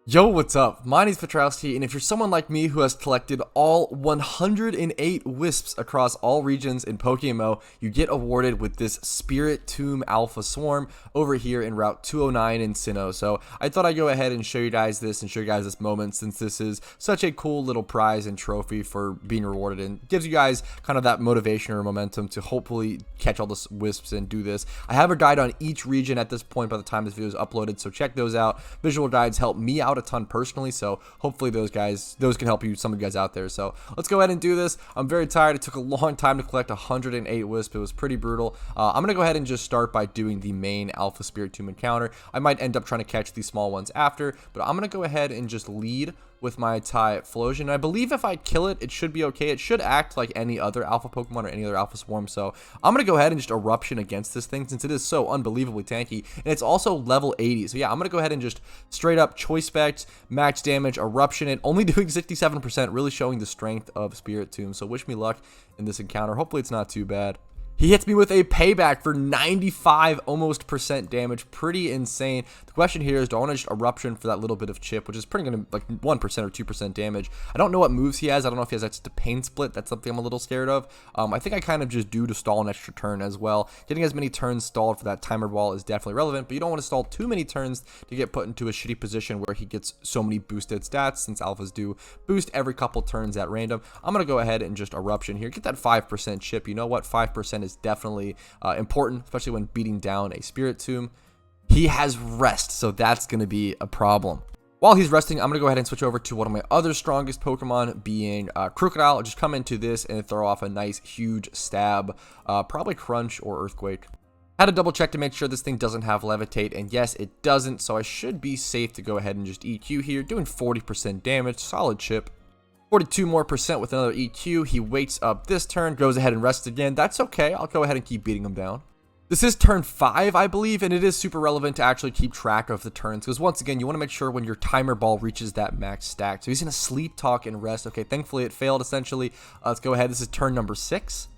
Yo, what's up? My name's Patrouski, and if you're someone like me who has collected all 108 wisps across all regions in PokeMMO, you get awarded with this Spirit Tomb Alpha Swarm over here in Route 209 in Sinnoh. So I thought I'd go ahead and show you guys this and show you guys this moment, since this is such a cool little prize and trophy for being rewarded, and gives you guys kind of that motivation or momentum to hopefully catch all the wisps and do this. I have a guide on each region at this point by the time this video is uploaded, so check those out. Visual guides help me out a ton personally, so hopefully those can help you, some of you guys out there. So let's go ahead and do this. I'm very tired. It took a long time to collect 108 wisp. It was pretty brutal. I'm gonna go ahead and just start by doing the main Alpha Spirit Tomb encounter. I might end up trying to catch these small ones after, but I'm gonna go ahead and just lead with my Typhlosion. I believe if I kill it, it should be okay. It should act like any other alpha Pokemon or any other alpha swarm. So I'm gonna go ahead and just eruption against this thing, since it is so unbelievably tanky, and it's also level 80. So yeah, I'm gonna go ahead and just straight up choice specs, max damage, eruption it, only doing 67%, really showing the strength of Spirit Tomb. So wish me luck in this encounter. Hopefully it's not too bad. He hits me with a payback for 95 almost percent damage. Pretty insane. The question here is, do I want to just eruption for that little bit of chip, which is pretty gonna like 1% or 2% damage. I don't know what moves he has. I don't know if he has access to pain split. That's something I'm a little scared of. I think I kind of just do to stall an extra turn as well. Getting as many turns stalled for that timer ball is definitely relevant, but you don't want to stall too many turns to get put into a shitty position where he gets so many boosted stats, since alphas do boost every couple turns at random. I'm gonna go ahead and just eruption here. Get that 5% chip. You know what? 5% is definitely important, especially when beating down a Spirit Tomb. He has rest, so that's going to be a problem. While he's resting, I'm going to go ahead and switch over to one of my other strongest Pokemon, being Crocodile. I'll just come into this and throw off a nice huge stab, probably Crunch or Earthquake. Had to double check to make sure this thing doesn't have Levitate, and yes, it doesn't, so I should be safe to go ahead and just EQ here, doing 40% damage, solid chip. 42% more with another EQ. He waits up this turn, goes ahead and rests again. That's okay. I'll go ahead and keep beating him down. This is turn 5, I believe, and it is super relevant to actually keep track of the turns, because once again, you want to make sure when your timer ball reaches that max stack. So he's going to sleep, talk, and rest. Okay, thankfully it failed, essentially. Let's go ahead. This is turn number 6.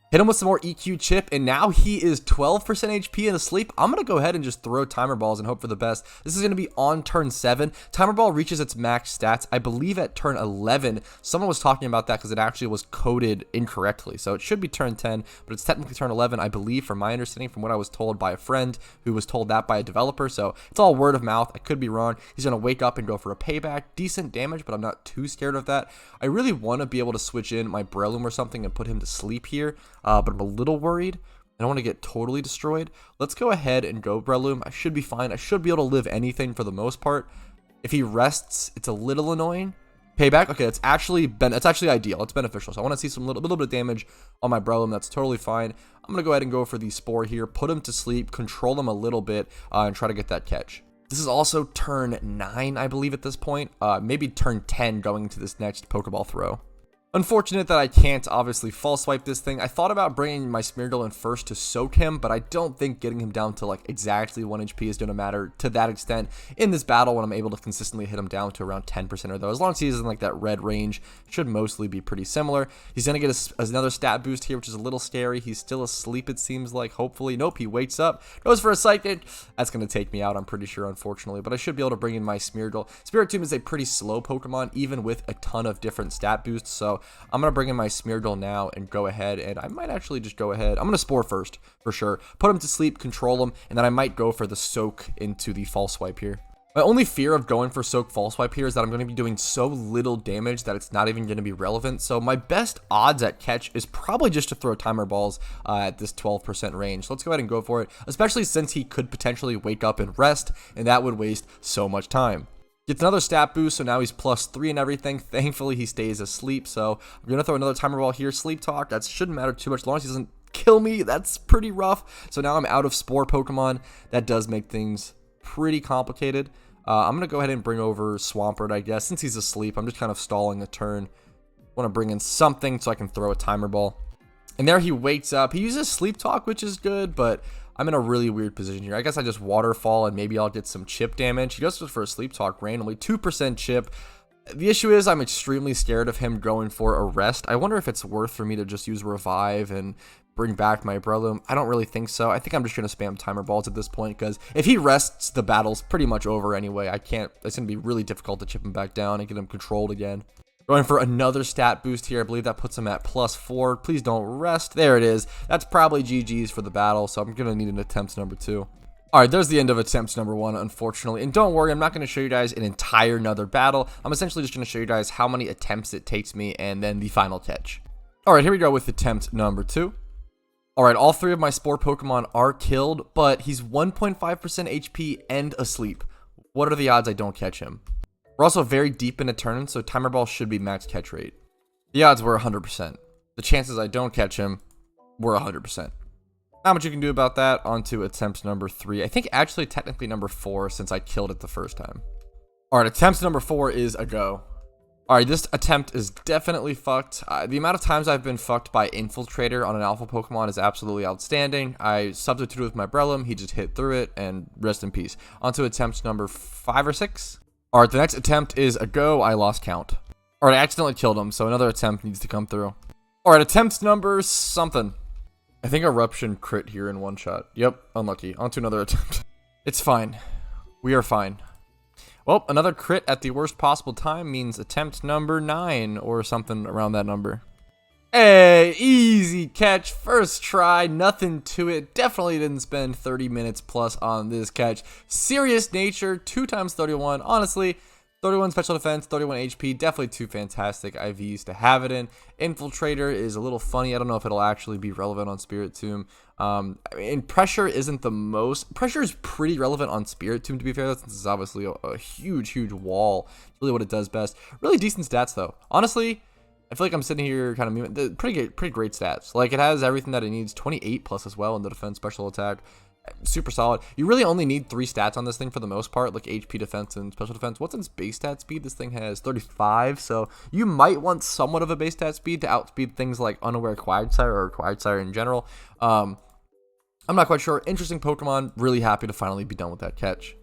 Hit him with some more EQ chip, and now he is 12% HP and asleep. I'm going to go ahead and just throw timer balls and hope for the best. This is going to be on turn 7. Timer ball reaches its max stats, I believe, at turn 11. Someone was talking about that because it actually was coded incorrectly. So it should be turn 10, but it's technically turn 11, I believe, from my understanding, from what I was told by a friend who was told that by a developer. So it's all word of mouth. I could be wrong. He's going to wake up and go for a payback. Decent damage, but I'm not too scared of that. I really want to be able to switch in my Breloom or something and put him to sleep here. But I'm a little worried. I don't want to get totally destroyed. Let's go ahead and go Breloom. I should be fine. I should be able to live anything for the most part. If he rests, it's a little annoying. Payback. Okay, that's actually ideal. It's beneficial. So I want to see some little bit of damage on my Breloom. That's totally fine. I'm gonna go ahead and go for the Spore here. Put him to sleep. Control him a little bit and try to get that catch. This is also turn 9, I believe, at this point. Maybe turn 10 going into this next Pokeball throw. Unfortunate that I can't obviously false swipe this thing. I thought about bringing my Smeargle in first to soak him, but I don't think getting him down to like exactly 1 HP is going to matter to that extent in this battle when I'm able to consistently hit him down to around 10% or though. As long as he's in like that red range, it should mostly be pretty similar. He's going to get another stat boost here, which is a little scary. He's still asleep, it seems like, hopefully. Nope, he wakes up, goes for a Psychic. That's going to take me out, I'm pretty sure, unfortunately, but I should be able to bring in my Smeargle. Spirit Tomb is a pretty slow Pokemon, even with a ton of different stat boosts, so I'm going to bring in my Smeargle now and go ahead, and I might actually just go ahead. I'm going to Spore first, for sure. Put him to sleep, control him, and then I might go for the Soak into the False Swipe here. My only fear of going for Soak False Swipe here is that I'm going to be doing so little damage that it's not even going to be relevant. So my best odds at catch is probably just to throw timer balls at this 12% range. So let's go ahead and go for it, especially since he could potentially wake up and rest, and that would waste so much time. Gets another stat boost, so now he's +3 and everything. Thankfully, he stays asleep, so I'm going to throw another timer ball here. Sleep Talk, that shouldn't matter too much as long as he doesn't kill me. That's pretty rough. So now I'm out of Spore Pokemon. That does make things pretty complicated. I'm going to go ahead and bring over Swampert, I guess. Since he's asleep, I'm just kind of stalling a turn. Want to bring in something so I can throw a timer ball. And there he wakes up. He uses Sleep Talk, which is good, but I'm in a really weird position here. I guess I just Waterfall and maybe I'll get some chip damage. He goes for a Sleep Talk randomly. 2% chip. The issue is I'm extremely scared of him going for a rest. I wonder if it's worth for me to just use Revive and bring back my Breloom? I don't really think so. I think I'm just going to spam timer balls at this point, because if he rests, the battle's pretty much over anyway. It's going to be really difficult to chip him back down and get him controlled again. Going for another stat boost here. I believe that puts him at +4. Please don't rest. There it is. That's probably GG's for the battle, so I'm going to need an attempt number 2. Alright, there's the end of attempt number 1, unfortunately. And don't worry, I'm not going to show you guys an entire another battle. I'm essentially just going to show you guys how many attempts it takes me and then the final catch. Alright, here we go with attempt number 2. Alright, all 3 of my Spore Pokemon are killed, but he's 1.5% HP and asleep. What are the odds I don't catch him? We're also very deep in a turn, so Timer Ball should be max catch rate. The odds were 100%. The chances I don't catch him were 100%. Not much you can do about that. On to attempt number 3. I think actually technically number 4, since I killed it the first time. Alright, attempt number 4 is a go. Alright, this attempt is definitely fucked. The amount of times I've been fucked by Infiltrator on an alpha Pokemon is absolutely outstanding. I substituted with my Breloom, he just hit through it, and rest in peace. On to attempt number 5 or 6. Alright, the next attempt is a go. I lost count. Alright, I accidentally killed him, so another attempt needs to come through. Alright, attempt number something. I think Eruption crit here in one shot. Yep, unlucky. On to another attempt. It's fine. We are fine. Well, another crit at the worst possible time means attempt number 9 or something around that number. Hey, easy catch, first try, nothing to it. Definitely didn't spend 30 minutes plus on this catch. Serious nature, 2 times 31. Honestly, 31 special defense, 31 HP, definitely 2 fantastic IVs to have it in. Infiltrator is a little funny. I don't know if it'll actually be relevant on Spirit Tomb. And pressure isn't the most. Pressure is pretty relevant on Spirit Tomb, to be fair. This is obviously a huge wall. It's really what it does best. Really decent stats, though. Honestly, I feel like I'm sitting here kind of moving. Pretty great stats. Like, it has everything that it needs. 28 plus as well in the defense, special attack. Super solid. You really only need 3 stats on this thing for the most part, like HP, defense, and special defense. What's its base stat speed? This thing has 35, so you might want somewhat of a base stat speed to outspeed things like Unaware Quagsire or Quagsire in general. I'm not quite sure. Interesting Pokemon. Really happy to finally be done with that catch.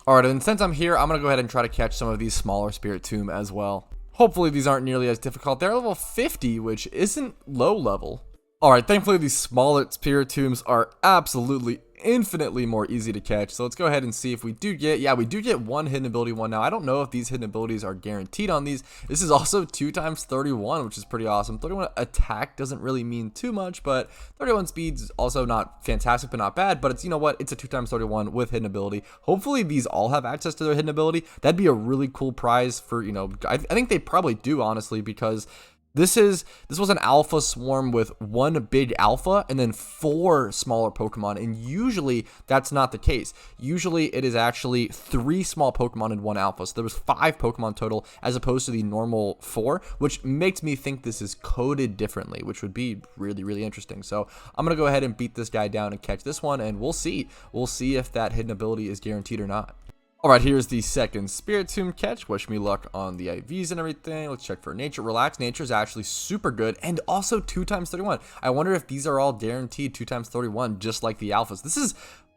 Alright, and since I'm here, I'm going to go ahead and try to catch some of these smaller Spirit Tomb as well. Hopefully these aren't nearly as difficult. They're level 50, which isn't low level. Alright, thankfully these smaller Spirit Tombs are absolutely infinitely more easy to catch. So let's go ahead and see if we do get, yeah, we do get 1 hidden ability one now. I don't know if these hidden abilities are guaranteed on these. This is also 2 times 31, which is pretty awesome. 31 attack doesn't really mean too much, but 31 speed's also not fantastic, but not bad. But it's, you know what, it's a 2 times 31 with hidden ability. Hopefully these all have access to their hidden ability. That'd be a really cool prize for, you know, I think they probably do, honestly, because this was an alpha swarm with 1 big alpha and then 4 smaller Pokemon, and usually that's not the case. Usually it is actually 3 small Pokemon and 1 alpha, so there was 5 Pokemon total as opposed to the normal 4, which makes me think this is coded differently, which would be really interesting. So I'm gonna go ahead and beat this guy down and catch this one, and we'll see if that hidden ability is guaranteed or not. Alright, here's the second Spirit Tomb catch. Wish me luck on the IVs and everything. Let's check for Nature. Relax. Nature is actually super good, and also 2 times 31. I wonder if these are all guaranteed 2 times 31, just like the alphas. This is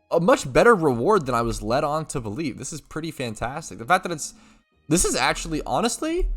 a much better reward than I was led on to believe. This is pretty fantastic. The fact that this is actually, honestly,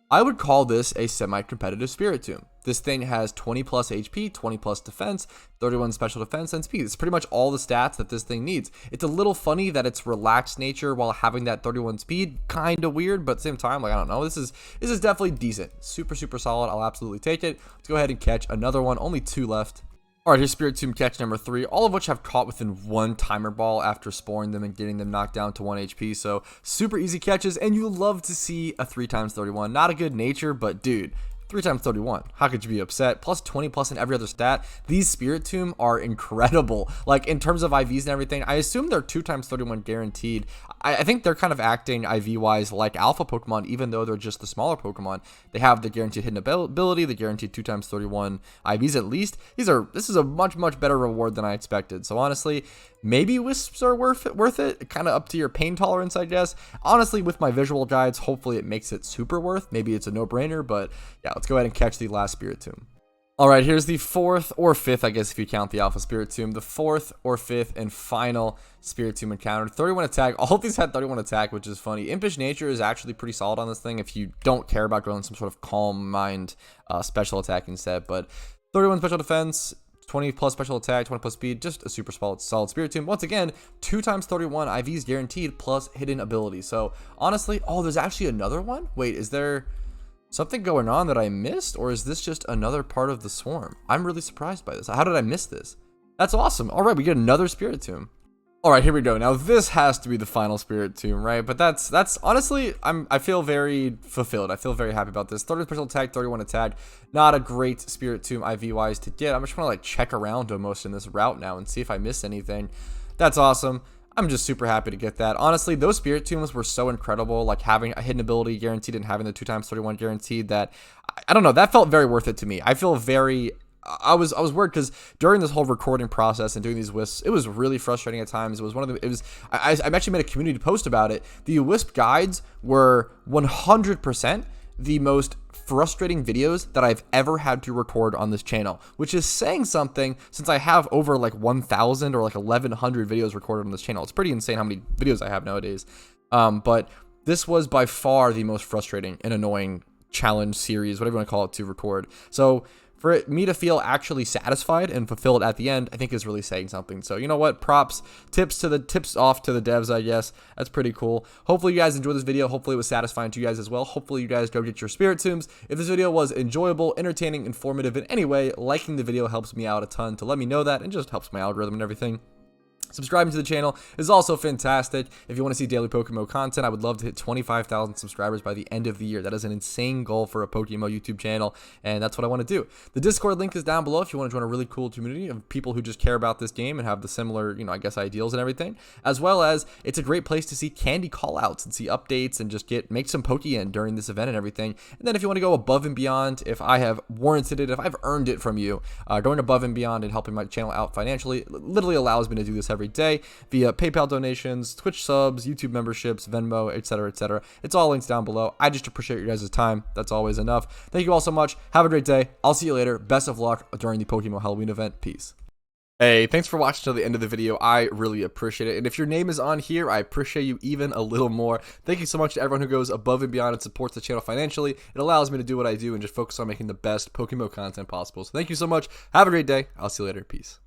I would call this a semi-competitive Spirit Tomb. This thing has 20 plus HP, 20 plus defense, 31 special defense, and speed. It's pretty much all the stats that this thing needs. It's a little funny that it's relaxed nature while having that 31 speed. Kind of weird, but at the same time, like, I don't know. This is definitely decent. Super solid. I'll absolutely take it. Let's go ahead and catch another one. Only 2 left. Alright, here's Spirit Tomb catch number 3, all of which have caught within 1 timer ball after sporing them and getting them knocked down to 1 HP, so super easy catches, and you love to see a 3 times 31. Not a good nature, but dude, 3 times 31. How could you be upset? Plus 20 plus in every other stat. These Spirit Tomb are incredible. Like, in terms of IVs and everything, I assume they're 2 times 31 guaranteed. I think they're kind of acting IV-wise like alpha Pokemon, even though they're just the smaller Pokemon. They have the guaranteed hidden ability, the guaranteed 2 times 31 IVs at least. This is a much better reward than I expected. So honestly, maybe Wisps are worth it. Kind of up to your pain tolerance, I guess. Honestly, with my visual guides, hopefully it makes it super worth. Maybe it's a no-brainer, but yeah, let's go ahead and catch the last Spirit Tomb. Alright, here's the 4th or 5th, I guess if you count the Alpha Spirit Tomb, the 4th or 5th and final Spirit Tomb encounter. 31 attack. All of these had 31 attack, which is funny. Impish Nature is actually pretty solid on this thing if you don't care about going some sort of calm mind special attack instead, but 31 special defense, 20 plus special attack, 20 plus speed, just a super solid Spirit Tomb. Once again, 2 times 31 IVs guaranteed plus hidden ability. So honestly, oh, there's actually another one? Wait, is there something going on that I missed, or is this just another part of the swarm? I'm really surprised by this. How did I miss this? That's awesome. All right, we get another Spirit Tomb. All right, here we go. Now this has to be the final Spirit Tomb, right? But that's honestly, I feel very fulfilled. I feel very happy about this. 30 special attack, 31 attack. Not a great Spirit Tomb IV wise to get. I'm just gonna like check around almost in this route now and see if I missed anything. That's awesome. I'm just super happy to get that. Honestly, those Spirit Tombs were so incredible, like having a hidden ability guaranteed and having the 2 times 31 guaranteed, that I don't know, that felt very worth it to me. I feel very, I was worried because during this whole recording process and doing these WISPs, it was really frustrating at times. It was one of the, I actually made a community post about it. The WISP guides were 100% the most frustrating videos that I've ever had to record on this channel, which is saying something since I have over like 1,000 or like 1,100 videos recorded on this channel. It's pretty insane how many videos I have nowadays. But this was by far the most frustrating and annoying challenge series, whatever you want to call it, to record. So for me to feel actually satisfied and fulfilled at the end, I think is really saying something. So you know what? Props, tips off to the devs, I guess. That's pretty cool. Hopefully you guys enjoyed this video. Hopefully it was satisfying to you guys as well. Hopefully you guys go get your Spirit Tombs. If this video was enjoyable, entertaining, informative in any way, liking the video helps me out a ton to let me know that, and just helps my algorithm and everything. Subscribing to the channel is also fantastic. If you want to see daily PokeMMO content, I would love to hit 25,000 subscribers by the end of the year. That is an insane goal for a PokeMMO YouTube channel, and that's what I want to do. The Discord link is down below if you want to join a really cool community of people who just care about this game and have the similar, I guess, ideals and everything. As well as, it's a great place to see candy callouts and see updates and just make some Pokeyen during this event and everything. And then if you want to go above and beyond, if I have warranted it, if I've earned it from you, going above and beyond and helping my channel out financially literally allows me to do this every day via PayPal donations, Twitch subs, YouTube memberships, Venmo, etc., etc. It's all links down below. I just appreciate your guys' time. That's always enough. Thank you all so much. Have a great day. I'll see you later. Best of luck during the PokeMMO Halloween event. Peace. Hey, thanks for watching till the end of the video. I really appreciate it. And if your name is on here, I appreciate you even a little more. Thank you so much to everyone who goes above and beyond and supports the channel financially. It allows me to do what I do and just focus on making the best PokeMMO content possible. So thank you so much. Have a great day. I'll see you later. Peace.